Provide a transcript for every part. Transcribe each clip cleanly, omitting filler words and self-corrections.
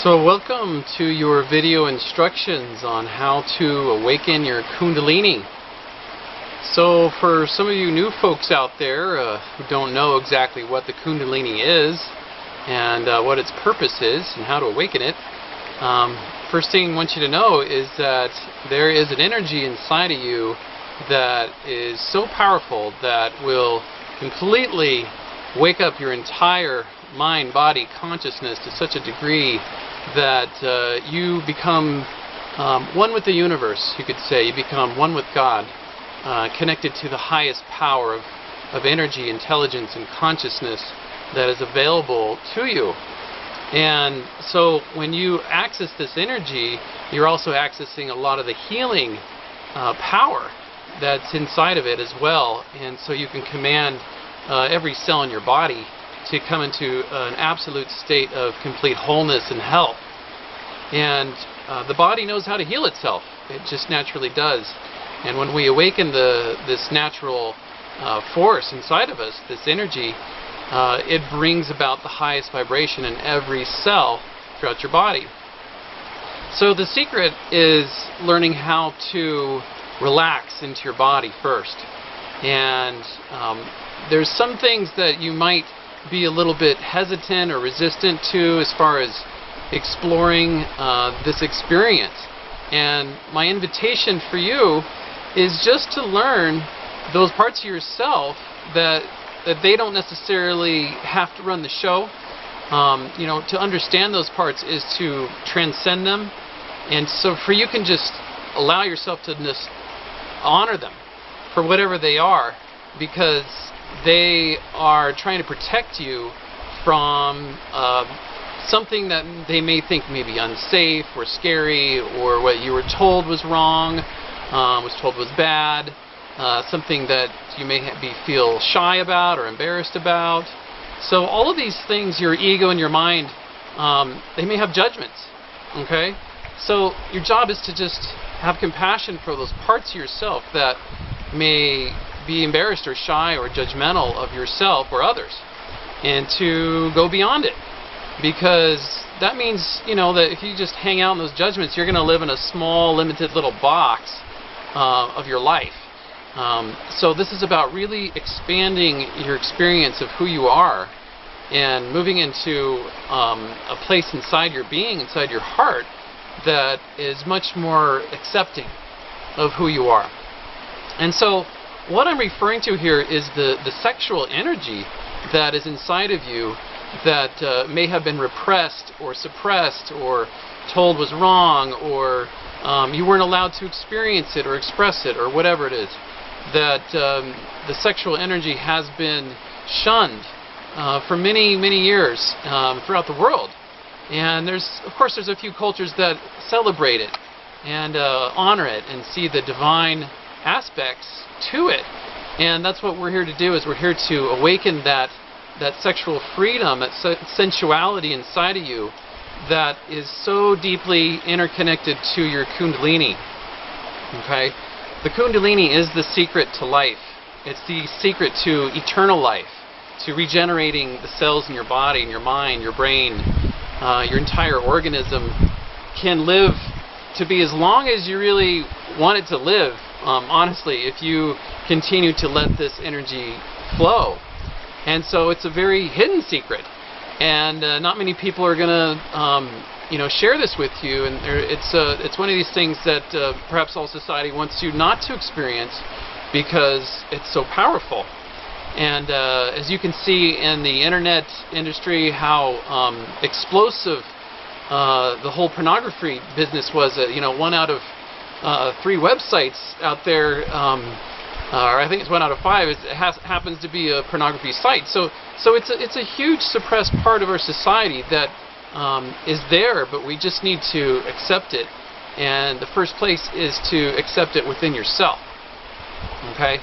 So welcome to your video instructions on how to awaken your Kundalini. So for some of you new folks out there who don't know exactly what the Kundalini is and what its purpose is and how to awaken it, first thing I want you to know is that there is an energy inside of you that is so powerful that will completely wake up your entire mind, body, consciousness to such a degree that you become one with the universe, you could say. You become one with God, connected to the highest power of energy, intelligence, and consciousness that is available to you. And so when you access this energy, you're also accessing a lot of the healing power that's inside of it as well. And so you can command every cell in your body to come into an absolute state of complete wholeness and health. And the body knows how to heal itself. It just naturally does. And when we awaken this natural force inside of us, this energy, it brings about the highest vibration in every cell throughout your body. So the secret is learning how to relax into your body first. And there's some things that you might be a little bit hesitant or resistant to as far as exploring this experience. And my invitation for you is just to learn those parts of yourself that they don't necessarily have to run the show. To understand those parts is to transcend them. And so you can just allow yourself to just honor them for whatever they are, because they are trying to protect you from something that they may think may be unsafe or scary, or what you were told was wrong, was told was bad, something that you may feel shy about or embarrassed about. So all of these things, your ego and your mind, they may have judgments, okay? So your job is to just have compassion for those parts of yourself that may be embarrassed or shy or judgmental of yourself or others, and to go beyond it, because that means, that if you just hang out in those judgments, you're going to live in a small, limited little box of your life. So this is about really expanding your experience of who you are and moving into a place inside your being, inside your heart, that is much more accepting of who you are. And so what I'm referring to here is the sexual energy that is inside of you that may have been repressed or suppressed or told was wrong, or you weren't allowed to experience it or express it, or whatever it is. That the sexual energy has been shunned for many, many years throughout the world. And of course there's a few cultures that celebrate it and honor it and see the divine aspects to it. And that's what we're here to do, is we're here to awaken that sexual freedom, that sensuality inside of you that is so deeply interconnected to your Kundalini. Okay? The Kundalini is the secret to life. It's the secret to eternal life, to regenerating the cells in your body, in your mind, your brain. Your entire organism can live to be as long as you really want it to live, honestly, if you continue to let this energy flow. And so it's a very hidden secret, and not many people are going to share this with you. And it's one of these things that perhaps all society wants you not to experience, because it's so powerful. And as you can see in the internet industry, how explosive the whole pornography business was. 1 out of 3 websites out there, or I think it's 1 out of 5, happens to be a pornography site. So it's a huge suppressed part of our society that is there, but we just need to accept it. And the first place is to accept it within yourself. Okay?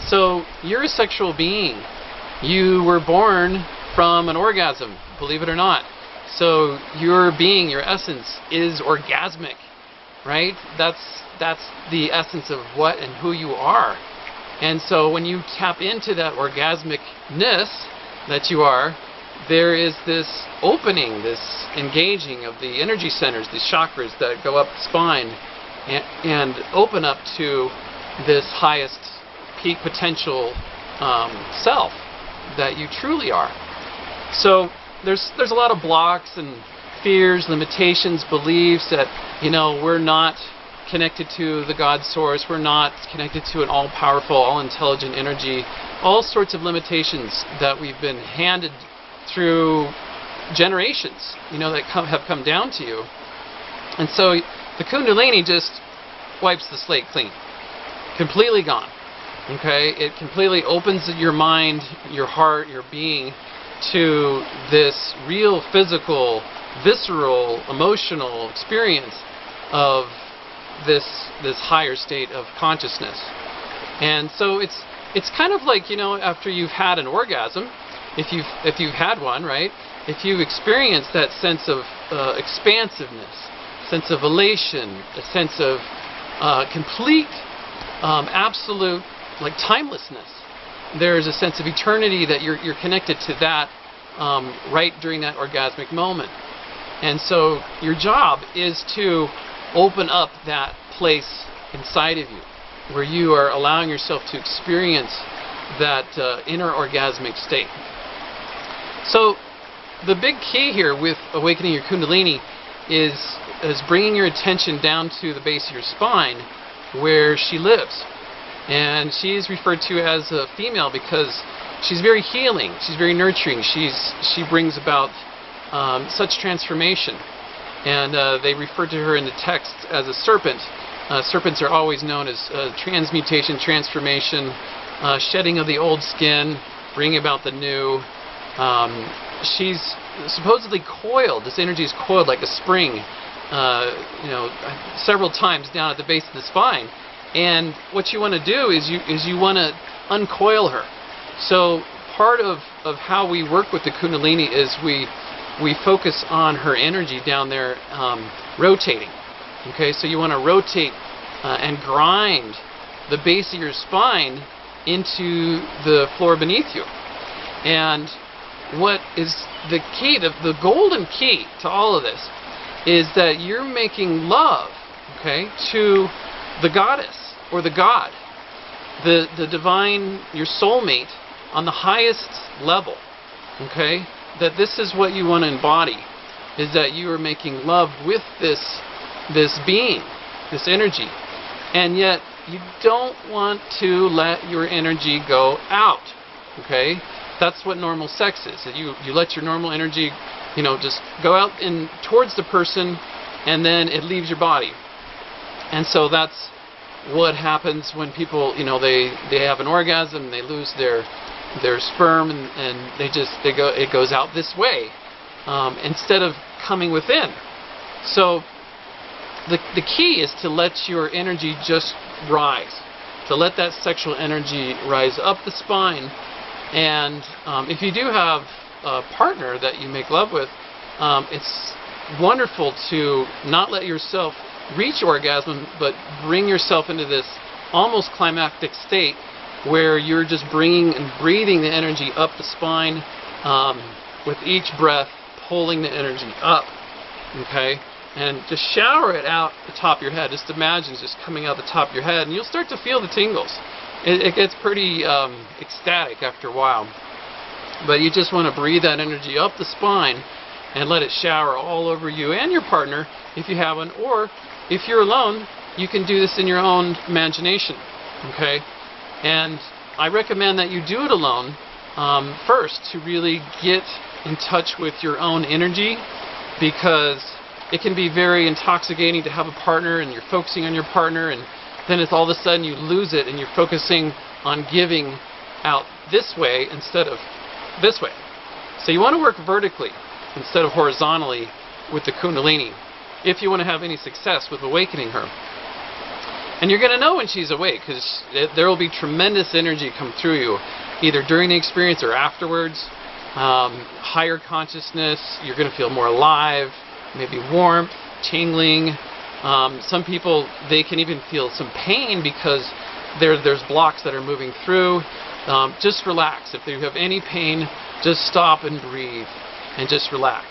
So you're a sexual being. You were born from an orgasm, believe it or not. So your being, your essence, is orgasmic, right? That's the essence of what and who you are. And so when you tap into that orgasmicness that you are, there is this opening, this engaging of the energy centers, these chakras that go up the spine and open up to this highest peak potential self that you truly are. So there's a lot of blocks and fears, limitations, beliefs that, you know, we're not connected to the God source, we're not connected to an all-powerful, all-intelligent energy, all sorts of limitations that we've been handed through generations, you know, that have come down to you. And so the Kundalini just wipes the slate clean. Completely gone. Okay? It completely opens your mind, your heart, your being to this real physical, visceral, emotional experience of this higher state of consciousness. And so it's kind of like, you know, after you've had an orgasm, if you've had one, right? If you've experienced that sense of expansiveness, sense of elation, a sense of complete, absolute, like, timelessness. There's a sense of eternity that you're connected to that right during that orgasmic moment. And so your job is to open up that place inside of you where you are allowing yourself to experience that inner orgasmic state. So the big key here with awakening your Kundalini is bringing your attention down to the base of your spine where she lives. And she is referred to as a female because she's very healing, she's very nurturing, she brings about such transformation. And they refer to her in the text as a serpent. Serpents are always known as transmutation, transformation, shedding of the old skin, bringing about the new. She's supposedly coiled. This energy is coiled like a spring, you know, several times down at the base of the spine. And what you want to do is you want to uncoil her. So part of how we work with the Kundalini is we focus on her energy down there rotating. Okay, so you want to rotate and grind the base of your spine into the floor beneath you. And what is the key, the golden key to all of this, is that you're making love, okay, to the goddess or the god, the divine, your soulmate on the highest level, okay? That this is what you want to embody, is that you are making love with this being, this energy, and yet you don't want to let your energy go out, okay? That's what normal sex is. You let your normal energy, you know, just go out and towards the person, and then it leaves your body. And so that's what happens when people, you know, they have an orgasm, they lose their sperm, and it goes out this way instead of coming within. So the key is to let your energy just rise, to let that sexual energy rise up the spine. And if you do have a partner that you make love with, it's wonderful to not let yourself reach orgasm, but bring yourself into this almost climactic state where you're just bringing and breathing the energy up the spine, with each breath pulling the energy up, okay? And just shower it out the top of your head. Just imagine just coming out the top of your head, and you'll start to feel the tingles. It gets pretty ecstatic after a while. But you just want to breathe that energy up the spine and let it shower all over you and your partner if you have one, or if you're alone, you can do this in your own imagination, okay? And I recommend that you do it alone first to really get in touch with your own energy, because it can be very intoxicating to have a partner and you're focusing on your partner, and then it's all of a sudden you lose it and you're focusing on giving out this way instead of this way. So you want to work vertically instead of horizontally with the Kundalini if you want to have any success with awakening her. And you're going to know when she's awake, because there will be tremendous energy come through you, either during the experience or afterwards. Higher consciousness, you're going to feel more alive, maybe warmth, tingling. Some people, they can even feel some pain because there's blocks that are moving through. just relax. If you have any pain, just stop and breathe and just relax,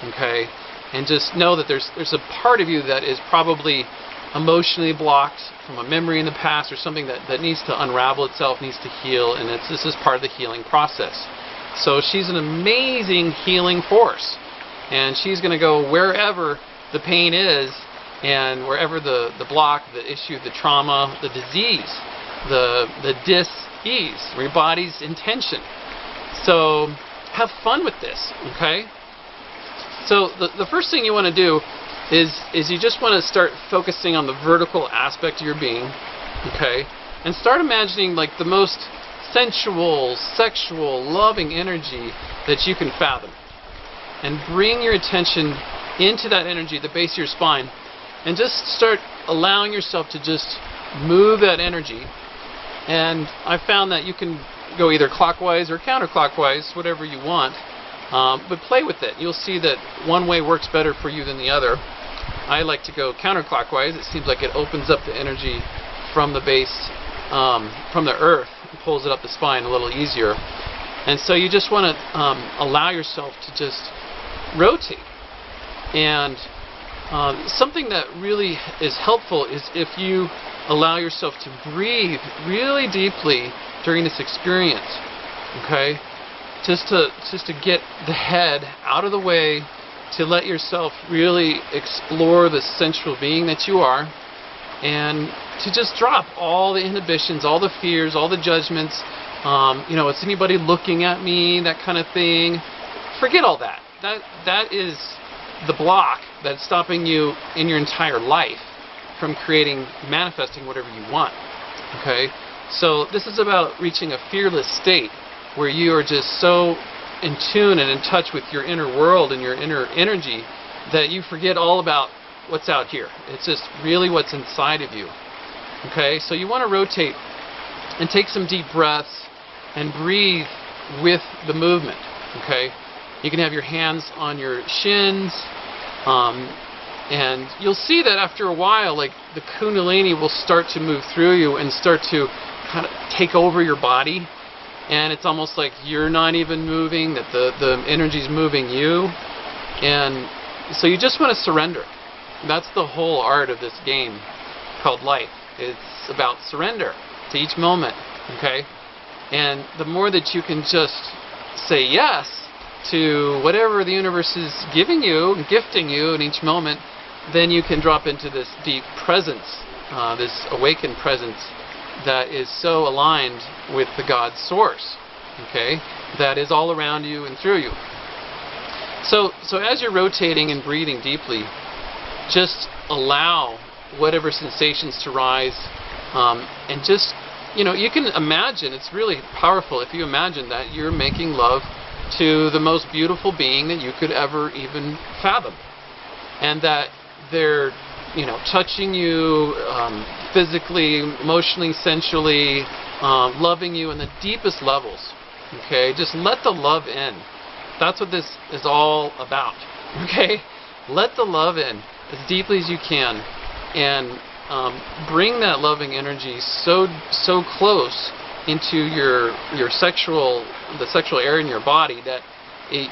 okay? And just know that there's a part of you that is probably emotionally blocked from a memory in the past or something that needs to unravel itself, needs to heal, and this is part of the healing process. So she's an amazing healing force, and she's going to go wherever the pain is and wherever the block, the issue, the trauma, the disease, the dis-ease, where your body's in tension. So have fun with this, okay? So the first thing you want to do is you just want to start focusing on the vertical aspect of your being, okay? And start imagining like the most sensual, sexual, loving energy that you can fathom. And bring your attention into that energy, the base of your spine, and just start allowing yourself to just move that energy. And I found that you can go either clockwise or counterclockwise, whatever you want, but play with it. You'll see that one way works better for you than the other. I like to go counterclockwise. It seems like it opens up the energy from the base, from the earth, and pulls it up the spine a little easier. And so you just want to allow yourself to just rotate. And something that really is helpful is if you allow yourself to breathe really deeply during this experience, okay? Just to get the head out of the way, to let yourself really explore the sensual being that you are, and to just drop all the inhibitions, all the fears, all the judgments. You know, is anybody looking at me? That kind of thing. Forget all that. That is the block that's stopping you in your entire life from creating, manifesting whatever you want. Okay? So this is about reaching a fearless state where you are just so in tune and in touch with your inner world and your inner energy that you forget all about what's out here. It's just really what's inside of you. Okay? So you want to rotate and take some deep breaths and breathe with the movement. Okay? You can have your hands on your shins, and you'll see that after a while, like the Kundalini will start to move through you and start to kind of take over your body, and it's almost like you're not even moving, that the energy's moving you, and so you just want to surrender. That's the whole art of this game called life. It's about surrender to each moment, okay? And the more that you can just say yes to whatever the universe is giving you and gifting you in each moment, then you can drop into this deep presence, this awakened presence that is so aligned with the God source, okay, that is all around you and through you. So as you're rotating and breathing deeply, just allow whatever sensations to rise, and just, you know, you can imagine, it's really powerful if you imagine that you're making love to the most beautiful being that you could ever even fathom, and that they're, you know, touching you physically, emotionally, sensually, loving you in the deepest levels. Okay, just let the love in. That's what this is all about. Okay, let the love in as deeply as you can, and bring that loving energy so close into the sexual area in your body that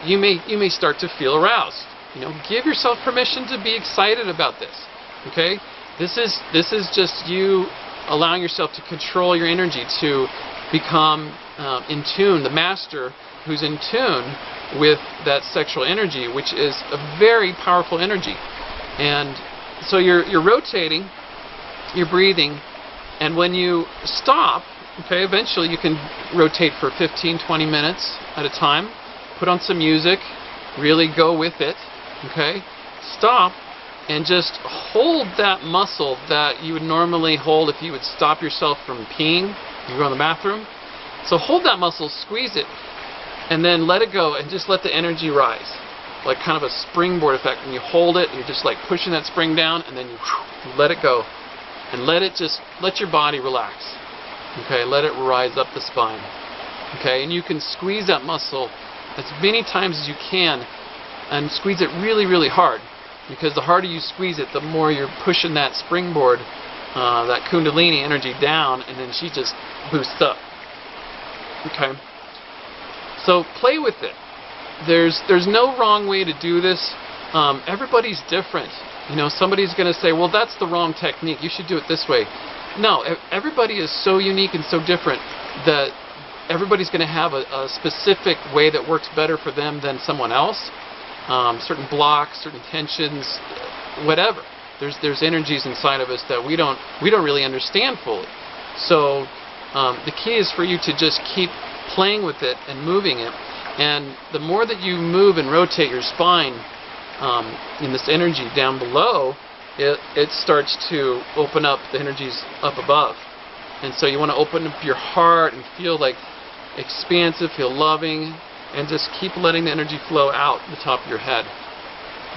you may start to feel aroused. You know, give yourself permission to be excited about this. Okay, this is just you allowing yourself to control your energy, to become in tune, the master who's in tune with that sexual energy, which is a very powerful energy. And so you're rotating, you're breathing, and when you stop, okay, eventually you can rotate for 15-20 minutes at a time. Put on some music, really go with it, okay? Stop and just hold that muscle that you would normally hold if you would stop yourself from peeing, you go in the bathroom. So hold that muscle, squeeze it, and then let it go and just let the energy rise. Like kind of a springboard effect. When you hold it, you're just like pushing that spring down, and then you let it go. And let your body relax. Okay, let it rise up the spine. Okay, and you can squeeze that muscle as many times as you can, and squeeze it really, really hard. Because the harder you squeeze it, the more you're pushing that springboard, that Kundalini energy down, and then she just boosts up. Okay? So play with it. There's no wrong way to do this. Everybody's different. You know, somebody's going to say, well, that's the wrong technique. You should do it this way. No, everybody is so unique and so different that everybody's going to have a specific way that works better for them than someone else. Certain blocks, certain tensions, whatever. There's energies inside of us that we don't really understand fully. So the key is for you to just keep playing with it and moving it. And the more that you move and rotate your spine in this energy down below, it starts to open up the energies up above. And so you want to open up your heart and feel like expansive, feel loving, and just keep letting the energy flow out the top of your head.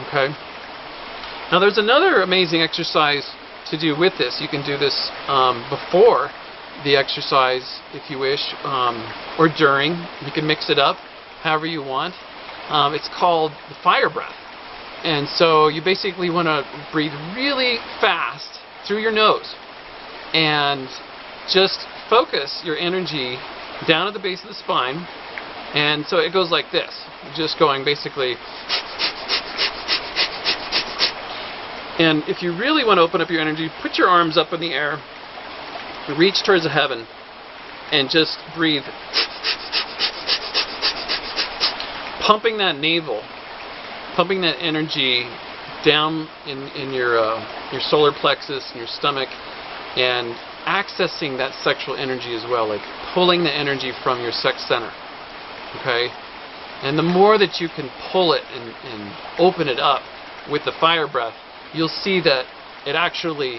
Okay? Now there's another amazing exercise to do with this. You can do this before the exercise if you wish, or during. You can mix it up however you want. It's called the fire breath. And so you basically want to breathe really fast through your nose and just focus your energy down at the base of the spine. And so it goes like this, just going basically. And if you really want to open up your energy, put your arms up in the air, reach towards the heaven, and just breathe. Pumping that navel, pumping that energy down in your solar plexus and your stomach, and accessing that sexual energy as well, like pulling the energy from your sex center. Okay? And the more that you can pull it and open it up with the fire breath, you'll see that it actually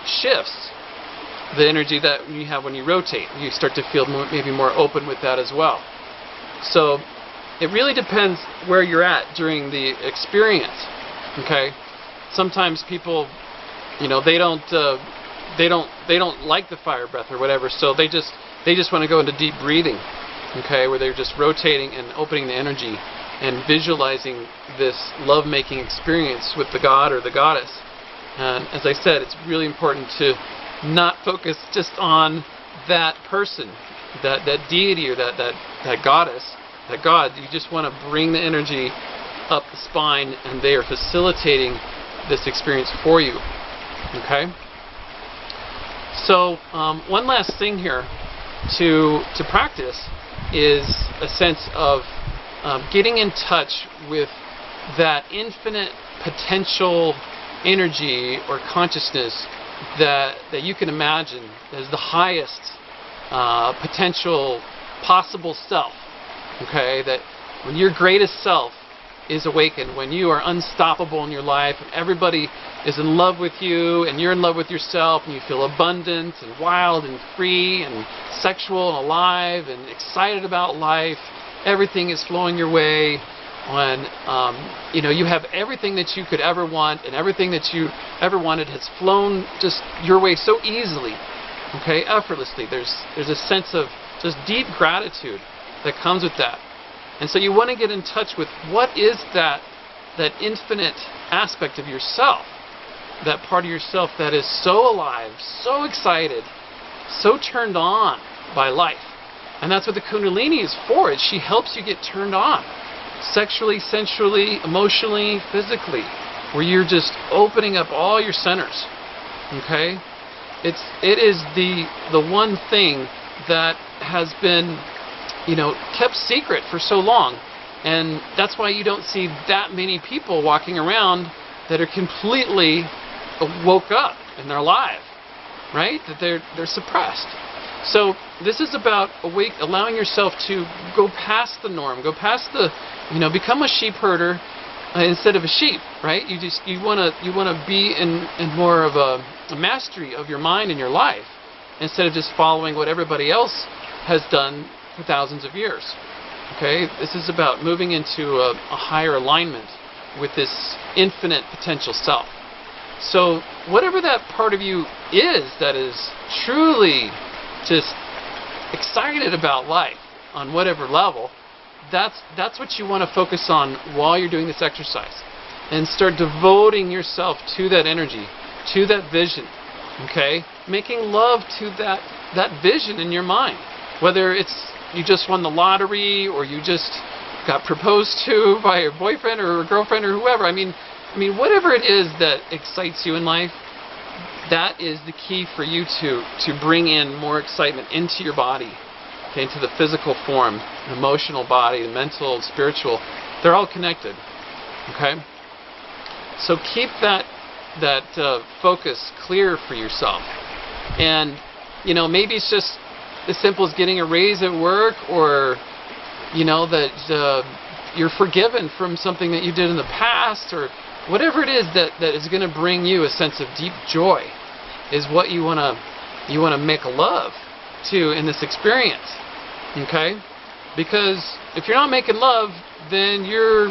shifts the energy that you have when you rotate. You start to feel maybe more open with that as well. So it really depends where you're at during the experience. Okay? Sometimes people, you know, they don't like the fire breath or whatever, so they just want to go into deep breathing. Okay, where they're just rotating and opening the energy and visualizing this love-making experience with the god or the goddess. And as I said, it's really important to not focus just on that person, that deity or that goddess, that god. You just want to bring the energy up the spine, and they are facilitating this experience for you. Okay? So one last thing here to practice is a sense of getting in touch with that infinite potential energy or consciousness that you can imagine as the highest potential possible self. Okay, that when your greatest self is awakened, when you are unstoppable in your life and everybody is in love with you and you're in love with yourself and you feel abundant and wild and free and sexual and alive and excited about life, everything is flowing your way, when you have everything that you could ever want, and everything that you ever wanted has flown just your way so easily, okay, effortlessly. There's a sense of just deep gratitude that comes with that. And so you want to get in touch with what is that infinite aspect of yourself, that part of yourself that is so alive, so excited, so turned on by life. And that's what the Kundalini is for. She helps you get turned on, sexually, sensually, emotionally, physically, where you're just opening up all your centers. Okay? It is the one thing that has been kept secret for so long, and that's why you don't see that many people walking around that are completely woke up and they're alive, right? That they're suppressed. So this is about allowing yourself to go past the norm, go past become a sheep herder instead of a sheep, right? You want to be in more of a mastery of your mind and your life, instead of just following what everybody else has done for thousands of years. Okay, this is about moving into a higher alignment with this infinite potential self. So whatever that part of you is that is truly just excited about life on whatever level, that's what you want to focus on while you're doing this exercise, and start devoting yourself to that energy, to that vision. Okay, making love to that vision in your mind, whether it's just won the lottery, or you just got proposed to by a boyfriend or a girlfriend or whoever. I mean, whatever it is that excites you in life, that is the key for you to bring in more excitement into your body, okay, into the physical form, the emotional body, the mental, spiritual. They're all connected, okay? So keep that focus clear for yourself. And, you know, maybe it's just as simple as getting a raise at work, or, you know, that you're forgiven from something that you did in the past, or whatever it is that is going to bring you a sense of deep joy is what you want to make love to in this experience, okay? Because if you're not making love, then you're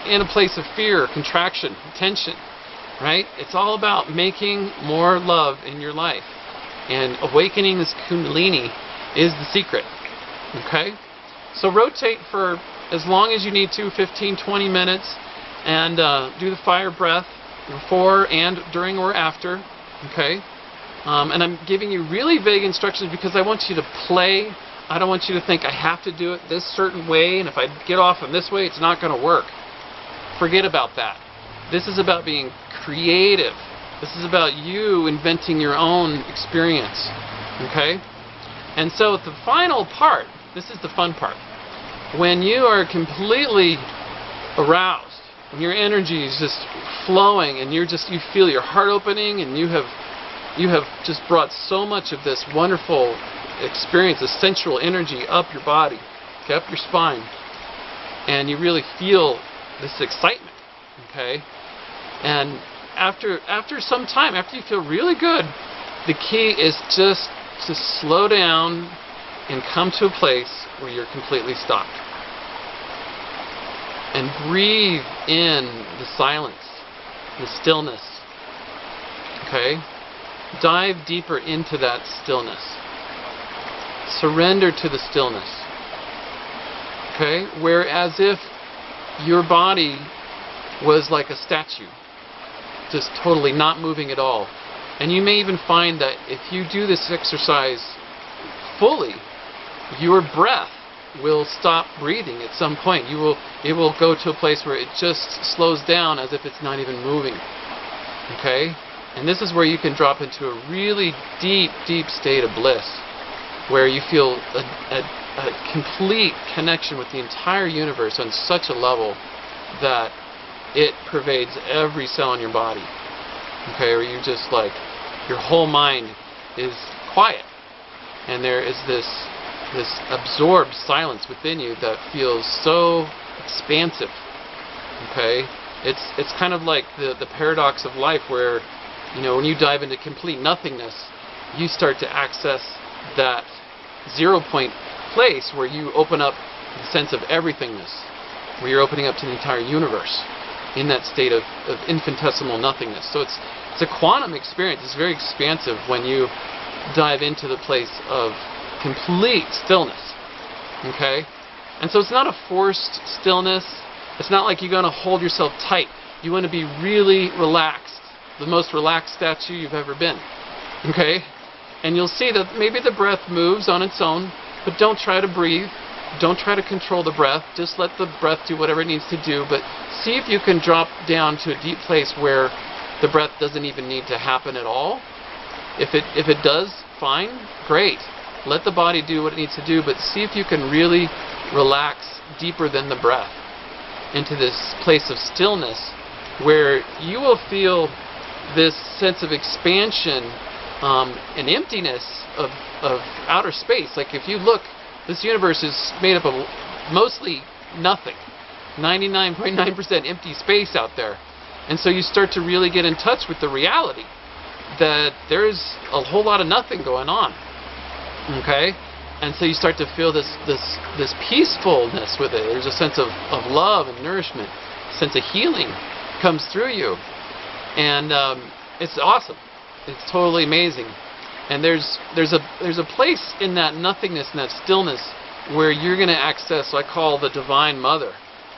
in a place of fear, contraction, tension, right? It's all about making more love in your life. And awakening this Kundalini is the secret, okay? So rotate for as long as you need to, 15, 20 minutes, and do the fire breath before and during or after, okay? And I'm giving you really vague instructions because I want you to play. I don't want you to think I have to do it this certain way, and if I get off in this way, it's not going to work. Forget about that. This is about being creative. This is about you inventing your own experience, okay? And so the final part, this is the fun part. When you are completely aroused, when your energy is just flowing, and you feel your heart opening, and you have just brought so much of this wonderful experience, the sensual energy up your body, okay, up your spine, and you really feel this excitement, okay? And after some time, after you feel really good, the key is just to slow down and come to a place where you're completely stopped. And breathe in the silence, the stillness, okay? Dive deeper into that stillness. Surrender to the stillness, okay? Where as if your body was like a statue, just totally not moving at all. And you may even find that if you do this exercise fully, your breath will stop breathing at some point. It will go to a place where it just slows down as if it's not even moving, okay? And this is where you can drop into a really deep, deep state of bliss, where you feel a complete connection with the entire universe on such a level that it pervades every cell in your body, okay? Where you just like, your whole mind is quiet, and there is this absorbed silence within you that feels so expansive, okay? It's kind of like the paradox of life, where, you know, when you dive into complete nothingness, you start to access that 0 point place where you open up the sense of everythingness, where you're opening up to the entire universe in that state of infinitesimal nothingness. So it's a quantum experience. It's very expansive when you dive into the place of complete stillness, okay? And so it's not a forced stillness. It's not like you're going to hold yourself tight. You want to be really relaxed, the most relaxed statue you've ever been, okay? And you'll see that maybe the breath moves on its own, but don't try to breathe. Don't try to control the breath. Just let the breath do whatever it needs to do, but see if you can drop down to a deep place where the breath doesn't even need to happen at all. If it does, fine, great. Let the body do what it needs to do, but see if you can really relax deeper than the breath into this place of stillness, where you will feel this sense of expansion and emptiness of outer space. Like if you look, this universe is made up of mostly nothing, 99.9% empty space out there. And so you start to really get in touch with the reality that there's a whole lot of nothing going on, okay? And so you start to feel this peacefulness with it. There's a sense of love and nourishment, a sense of healing comes through you. And it's awesome. It's totally amazing. And there's a place in that nothingness and that stillness where you're going to access what I call the Divine Mother,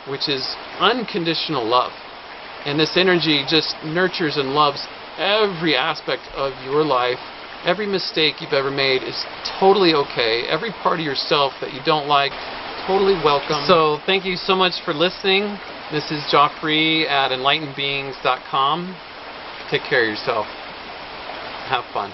which is unconditional love. And this energy just nurtures and loves every aspect of your life Every mistake you've ever made is totally okay. Every part of yourself that you don't like, totally welcome. So thank you so much for listening. This is Jafree at enlightenedbeings.com. Take care of yourself. Have fun.